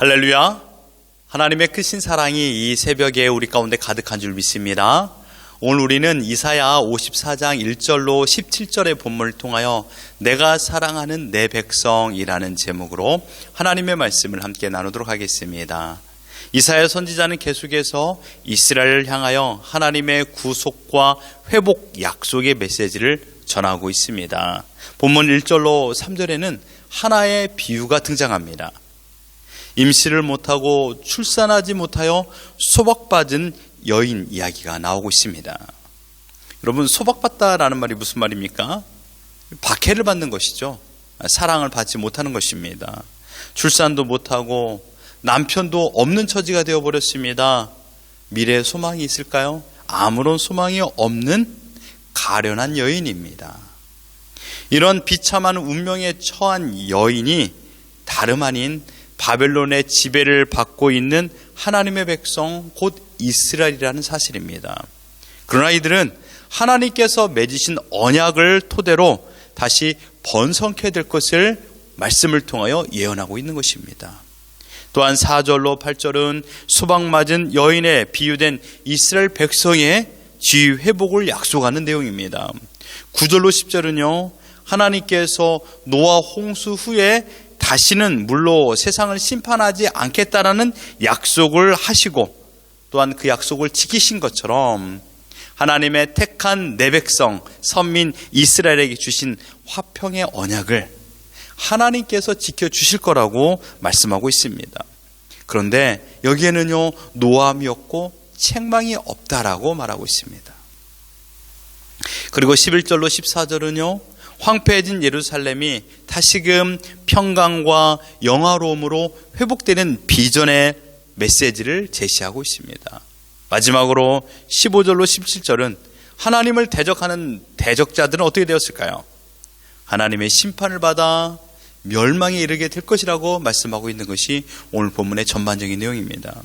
할렐루야. 하나님의 크신 사랑이 이 새벽에 우리 가운데 가득한 줄 믿습니다. 오늘 우리는 이사야 54장 1절로 17절의 본문을 통하여 내가 사랑하는 내 백성이라는 제목으로 하나님의 말씀을 함께 나누도록 하겠습니다. 이사야 선지자는 계속해서 이스라엘을 향하여 하나님의 구속과 회복 약속의 메시지를 전하고 있습니다. 본문 1절로 3절에는 하나의 비유가 등장합니다. 임시를 못하고 출산하지 못하여 소박받은 여인 이야기가 나오고 있습니다. 여러분, 소박받다라는 말이 무슨 말입니까? 박해를 받는 것이죠. 사랑을 받지 못하는 것입니다. 출산도 못하고 남편도 없는 처지가 되어버렸습니다. 미래에 소망이 있을까요? 아무런 소망이 없는 가련한 여인입니다. 이런 비참한 운명에 처한 여인이 다름 아닌 바벨론의 지배를 받고 있는 하나님의 백성 곧 이스라엘이라는 사실입니다. 그러나 이들은 하나님께서 맺으신 언약을 토대로 다시 번성케 될 것을 말씀을 통하여 예언하고 있는 것입니다. 또한 4절로 8절은 소박맞은 여인에 비유된 이스라엘 백성의 지위 회복을 약속하는 내용입니다. 9절로 10절은요, 하나님께서 노아 홍수 후에 다시는 물로 세상을 심판하지 않겠다라는 약속을 하시고 또한 그 약속을 지키신 것처럼 하나님의 택한 내 백성 선민 이스라엘에게 주신 화평의 언약을 하나님께서 지켜주실 거라고 말씀하고 있습니다. 그런데 여기에는요, 노함이 없고 책망이 없다라고 말하고 있습니다. 그리고 11절로 14절은요, 황폐해진 예루살렘이 다시금 평강과 영화로움으로 회복되는 비전의 메시지를 제시하고 있습니다. 마지막으로 15절로 17절은 하나님을 대적하는 대적자들은 어떻게 되었을까요? 하나님의 심판을 받아 멸망에 이르게 될 것이라고 말씀하고 있는 것이 오늘 본문의 전반적인 내용입니다.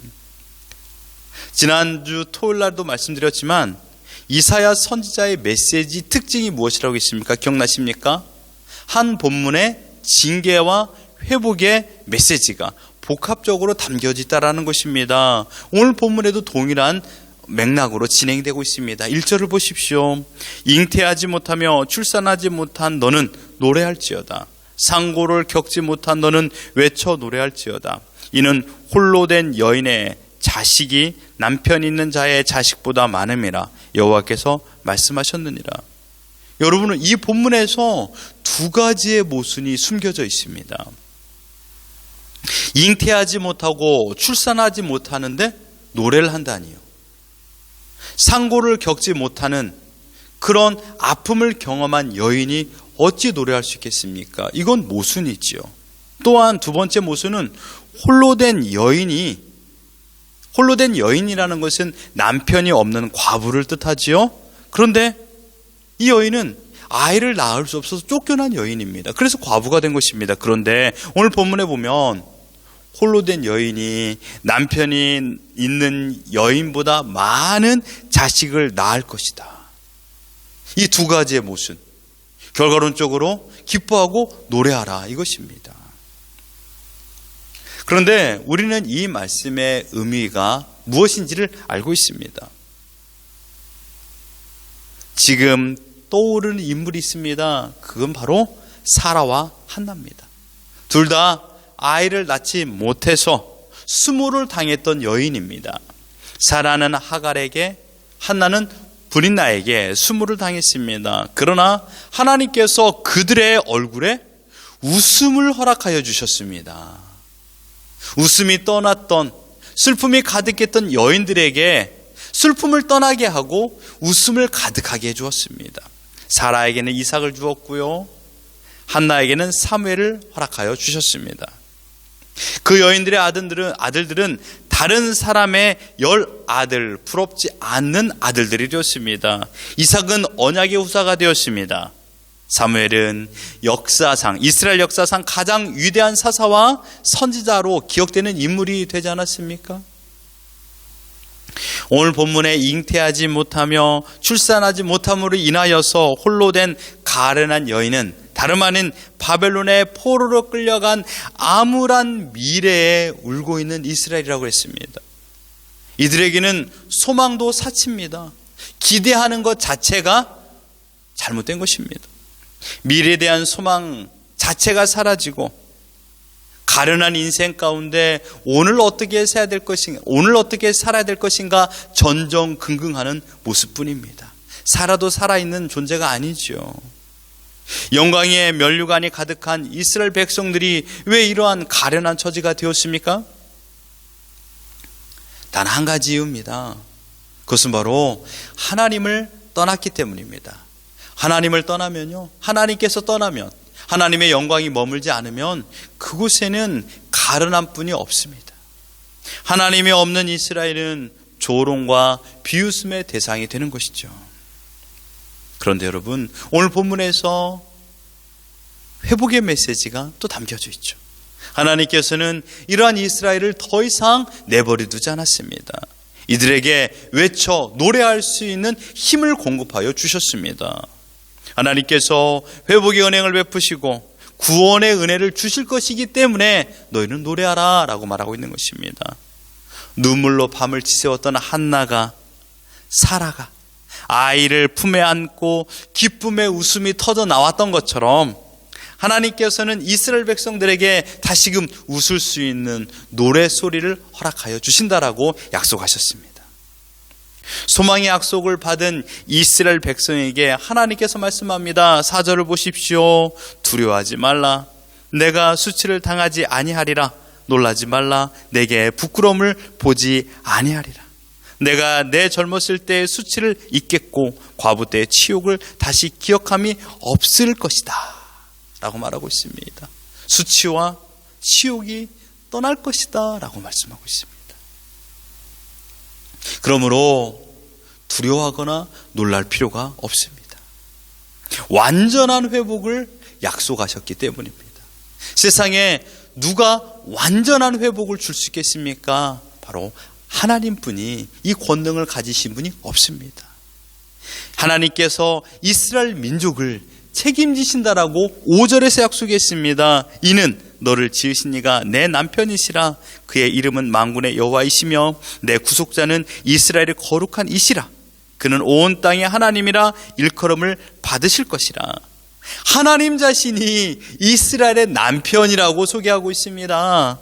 지난주 토요일 날도 말씀드렸지만 이사야 선지자의 메시지 특징이 무엇이라고 했습니까? 기억나십니까? 한 본문의 징계와 회복의 메시지가 복합적으로 담겨져 있다는 것입니다. 오늘 본문에도 동일한 맥락으로 진행되고 있습니다. 1절을 보십시오. 잉태하지 못하며 출산하지 못한 너는 노래할지어다. 상고를 겪지 못한 너는 외쳐 노래할지어다. 이는 홀로 된 여인의 자식이 남편 있는 자의 자식보다 많음이라 여호와께서 말씀하셨느니라. 여러분은 이 본문에서 두 가지의 모순이 숨겨져 있습니다. 잉태하지 못하고 출산하지 못하는데 노래를 한다니요. 상고를 겪지 못하는 그런 아픔을 경험한 여인이 어찌 노래할 수 있겠습니까? 이건 모순이지요. 또한 두 번째 모순은 홀로 된 여인이라는 것은 남편이 없는 과부를 뜻하지요. 그런데 이 여인은 아이를 낳을 수 없어서 쫓겨난 여인입니다. 그래서 과부가 된 것입니다. 그런데 오늘 본문에 보면 홀로 된 여인이 남편이 있는 여인보다 많은 자식을 낳을 것이다. 이 두 가지의 모순, 결과론적으로 기뻐하고 노래하라 이것입니다. 그런데 우리는 이 말씀의 의미가 무엇인지를 알고 있습니다. 지금 떠오르는 인물이 있습니다. 그건 바로 사라와 한나입니다. 둘 다 아이를 낳지 못해서 수모를 당했던 여인입니다. 사라는 하갈에게, 한나는 브릿나에게 수모를 당했습니다. 그러나 하나님께서 그들의 얼굴에 웃음을 허락하여 주셨습니다. 웃음이 떠났던, 슬픔이 가득했던 여인들에게 슬픔을 떠나게 하고 웃음을 가득하게 해주었습니다. 사라에게는 이삭을 주었고요, 한나에게는 사무엘을 허락하여 주셨습니다. 그 여인들의 아들들은 다른 사람의 아들, 부럽지 않는 아들들이 되었습니다. 이삭은 언약의 후사가 되었습니다. 사무엘은 이스라엘 역사상 가장 위대한 사사와 선지자로 기억되는 인물이 되지 않았습니까? 오늘 본문에 잉태하지 못하며 출산하지 못함으로 인하여서 홀로 된 가련한 여인은 다름 아닌 바벨론의 포로로 끌려간 암울한 미래에 울고 있는 이스라엘이라고 했습니다. 이들에게는 소망도 사치입니다. 기대하는 것 자체가 잘못된 것입니다. 미래에 대한 소망 자체가 사라지고 가련한 인생 가운데 오늘 어떻게 살아야 될 것인가, 오늘 어떻게 살아야 될 것인가 전전긍긍하는 모습뿐입니다. 살아도 살아있는 존재가 아니죠. 영광의 면류관이 가득한 이스라엘 백성들이 왜 이러한 가련한 처지가 되었습니까? 단 한 가지 이유입니다. 그것은 바로 하나님을 떠났기 때문입니다. 하나님을 떠나면요, 하나님께서 떠나면, 하나님의 영광이 머물지 않으면 그곳에는 가련함뿐이 없습니다. 하나님이 없는 이스라엘은 조롱과 비웃음의 대상이 되는 것이죠. 그런데 여러분, 오늘 본문에서 회복의 메시지가 또 담겨져 있죠. 하나님께서는 이러한 이스라엘을 더 이상 내버려 두지 않았습니다. 이들에게 외쳐 노래할 수 있는 힘을 공급하여 주셨습니다. 하나님께서 회복의 은행을 베푸시고 구원의 은혜를 주실 것이기 때문에 너희는 노래하라 라고 말하고 있는 것입니다. 눈물로 밤을 지새웠던 한나가, 사라가 아이를 품에 안고 기쁨의 웃음이 터져 나왔던 것처럼 하나님께서는 이스라엘 백성들에게 다시금 웃을 수 있는 노래소리를 허락하여 주신다라고 약속하셨습니다. 소망의 약속을 받은 이스라엘 백성에게 하나님께서 말씀합니다. 4절을 보십시오. 두려워하지 말라. 내가 수치를 당하지 아니하리라. 놀라지 말라. 내게 부끄러움을 보지 아니하리라. 내가 내 젊었을 때의 수치를 잊겠고 과부 때의 치욕을 다시 기억함이 없을 것이다 라고 말하고 있습니다. 수치와 치욕이 떠날 것이다 라고 말씀하고 있습니다. 그러므로 두려워하거나 놀랄 필요가 없습니다. 완전한 회복을 약속하셨기 때문입니다. 세상에 누가 완전한 회복을 줄 수 있겠습니까? 바로 하나님뿐이 이 권능을 가지신 분이 없습니다. 하나님께서 이스라엘 민족을 책임지신다라고 5절에서 약속했습니다. 이는 너를 지으신 이가 내 남편이시라. 그의 이름은 만군의 여호와이시며 내 구속자는 이스라엘의 거룩한 이시라. 그는 온 땅의 하나님이라 일컬음을 받으실 것이라. 하나님 자신이 이스라엘의 남편이라고 소개하고 있습니다.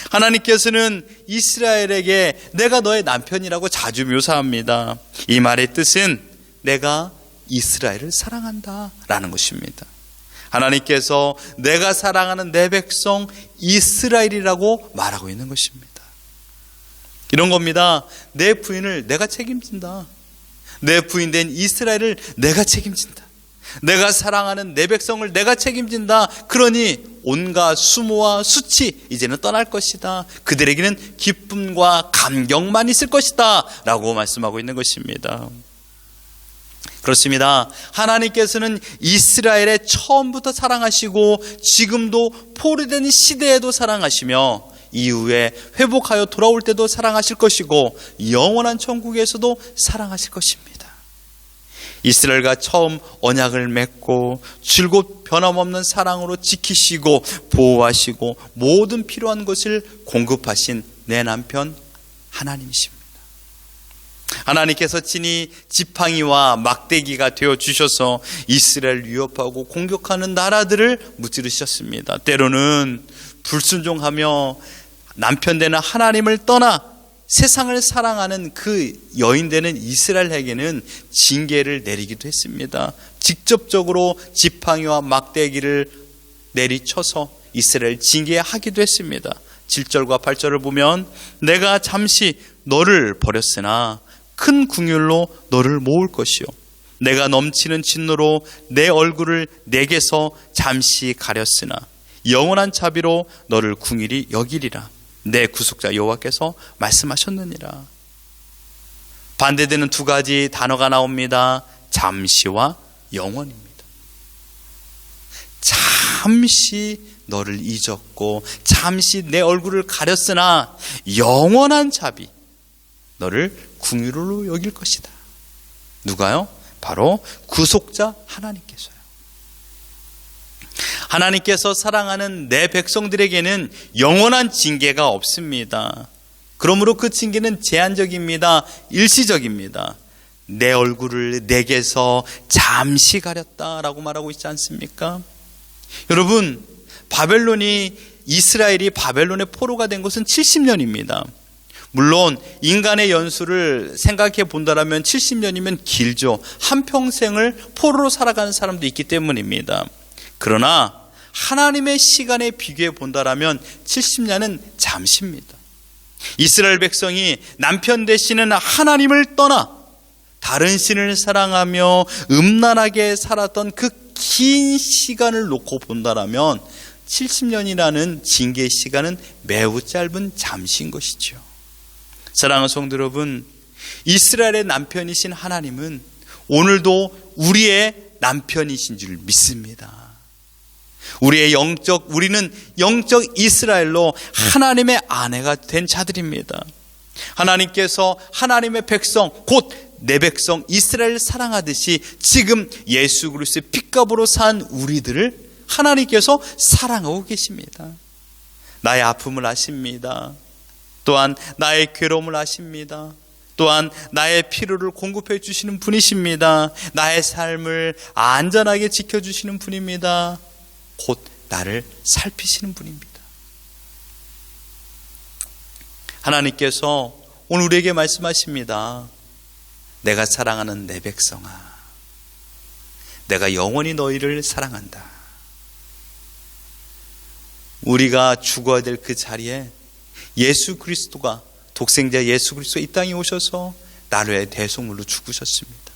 하나님께서는 이스라엘에게 내가 너의 남편이라고 자주 묘사합니다. 이 말의 뜻은 내가 이스라엘을 사랑한다 라는 것입니다. 하나님께서 내가 사랑하는 내 백성 이스라엘이라고 말하고 있는 것입니다. 이런 겁니다. 내 부인을 내가 책임진다. 내 부인된 이스라엘을 내가 책임진다. 내가 사랑하는 내 백성을 내가 책임진다. 그러니 온갖 수모와 수치 이제는 떠날 것이다. 그들에게는 기쁨과 감격만 있을 것이다 라고 말씀하고 있는 것입니다. 그렇습니다. 하나님께서는 이스라엘의 처음부터 사랑하시고 지금도 포로된 시대에도 사랑하시며 이후에 회복하여 돌아올 때도 사랑하실 것이고 영원한 천국에서도 사랑하실 것입니다. 이스라엘과 처음 언약을 맺고 줄곧 변함없는 사랑으로 지키시고 보호하시고 모든 필요한 것을 공급하신 내 남편 하나님이십니다. 하나님께서 친히 지팡이와 막대기가 되어주셔서 이스라엘을 위협하고 공격하는 나라들을 무찌르셨습니다. 때로는 불순종하며 남편 되는 하나님을 떠나 세상을 사랑하는 그 여인 되는 이스라엘에게는 징계를 내리기도 했습니다. 직접적으로 지팡이와 막대기를 내리쳐서 이스라엘 징계하기도 했습니다. 7절과 8절을 보면 내가 잠시 너를 버렸으나 큰 긍휼로 너를 모을 것이요 내가 넘치는 진노로 내 얼굴을 내게서 잠시 가렸으나 영원한 자비로 너를 긍휼히 여기리라. 내 구속자 여호와께서 말씀하셨느니라. 반대되는 두 가지 단어가 나옵니다. 잠시와 영원입니다. 잠시 너를 잊었고 잠시 내 얼굴을 가렸으나 영원한 자비 너를 긍휼로 여길 것이다. 누가요? 바로 구속자 하나님께서요. 하나님께서 사랑하는 내 백성들에게는 영원한 징계가 없습니다. 그러므로 그 징계는 제한적입니다. 일시적입니다. 내 얼굴을 내게서 잠시 가렸다라고 말하고 있지 않습니까? 여러분, 이스라엘이 바벨론의 포로가 된 것은 70년입니다. 물론 인간의 연수를 생각해 본다면 70년이면 길죠. 한평생을 포로로 살아가는 사람도 있기 때문입니다. 그러나 하나님의 시간에 비교해 본다면 70년은 잠시입니다. 이스라엘 백성이 남편 되시는 하나님을 떠나 다른 신을 사랑하며 음란하게 살았던 그 긴 시간을 놓고 본다면 70년이라는 징계의 시간은 매우 짧은 잠시인 것이죠. 사랑하는 성도 여러분, 이스라엘의 남편이신 하나님은 오늘도 우리의 남편이신 줄 믿습니다. 우리는 영적 이스라엘로 하나님의 아내가 된 자들입니다. 하나님께서 하나님의 백성, 곧 내 백성 이스라엘을 사랑하듯이 지금 예수 그리스도의 핏값으로 산 우리들을 하나님께서 사랑하고 계십니다. 나의 아픔을 아십니다. 또한 나의 괴로움을 아십니다. 또한 나의 필요를 공급해 주시는 분이십니다. 나의 삶을 안전하게 지켜주시는 분입니다. 곧 나를 살피시는 분입니다. 하나님께서 오늘 우리에게 말씀하십니다. 내가 사랑하는 내 백성아, 내가 영원히 너희를 사랑한다. 우리가 죽어야 될 그 자리에 예수 그리스도가, 독생자 예수 그리스도 이 땅에 오셔서 나를 위해 대속물로 죽으셨습니다.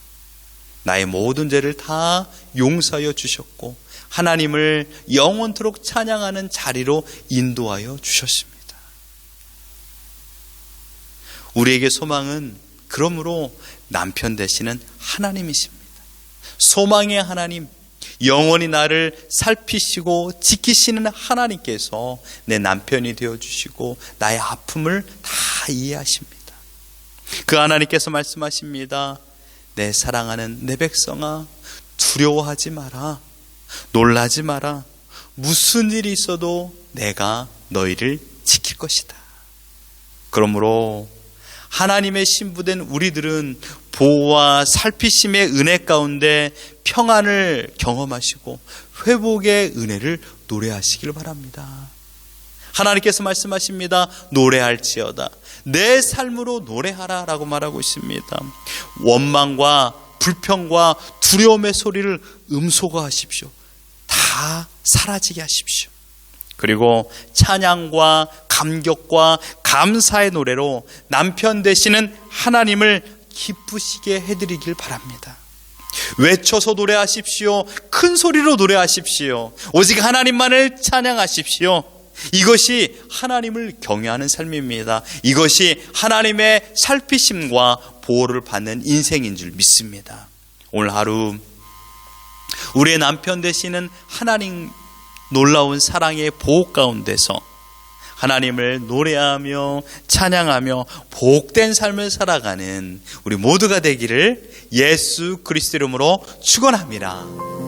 나의 모든 죄를 다 용서하여 주셨고 하나님을 영원토록 찬양하는 자리로 인도하여 주셨습니다. 우리에게 소망은 그러므로 남편 되시는 하나님이십니다. 소망의 하나님, 영원히 나를 살피시고 지키시는 하나님께서 내 남편이 되어주시고 나의 아픔을 다 이해하십니다. 그 하나님께서 말씀하십니다. 내 사랑하는 내 백성아, 두려워하지 마라. 놀라지 마라. 무슨 일이 있어도 내가 너희를 지킬 것이다. 그러므로 하나님의 신부된 우리들은 보호와 살피심의 은혜 가운데 평안을 경험하시고 회복의 은혜를 노래하시길 바랍니다. 하나님께서 말씀하십니다. 노래할지어다. 내 삶으로 노래하라 라고 말하고 있습니다. 원망과 불평과 두려움의 소리를 음소거하십시오. 다 사라지게 하십시오. 그리고 찬양과 감격과 감사의 노래로 남편 되시는 하나님을 기쁘시게 해드리길 바랍니다. 외쳐서 노래하십시오. 큰 소리로 노래하십시오. 오직 하나님만을 찬양하십시오. 이것이 하나님을 경외하는 삶입니다. 이것이 하나님의 살피심과 보호를 받는 인생인 줄 믿습니다. 오늘 하루 우리의 남편 되시는 하나님 놀라운 사랑의 보호 가운데서 하나님을 노래하며 찬양하며 복된 삶을 살아가는 우리 모두가 되기를 예수 그리스도 이름으로 축원합니다.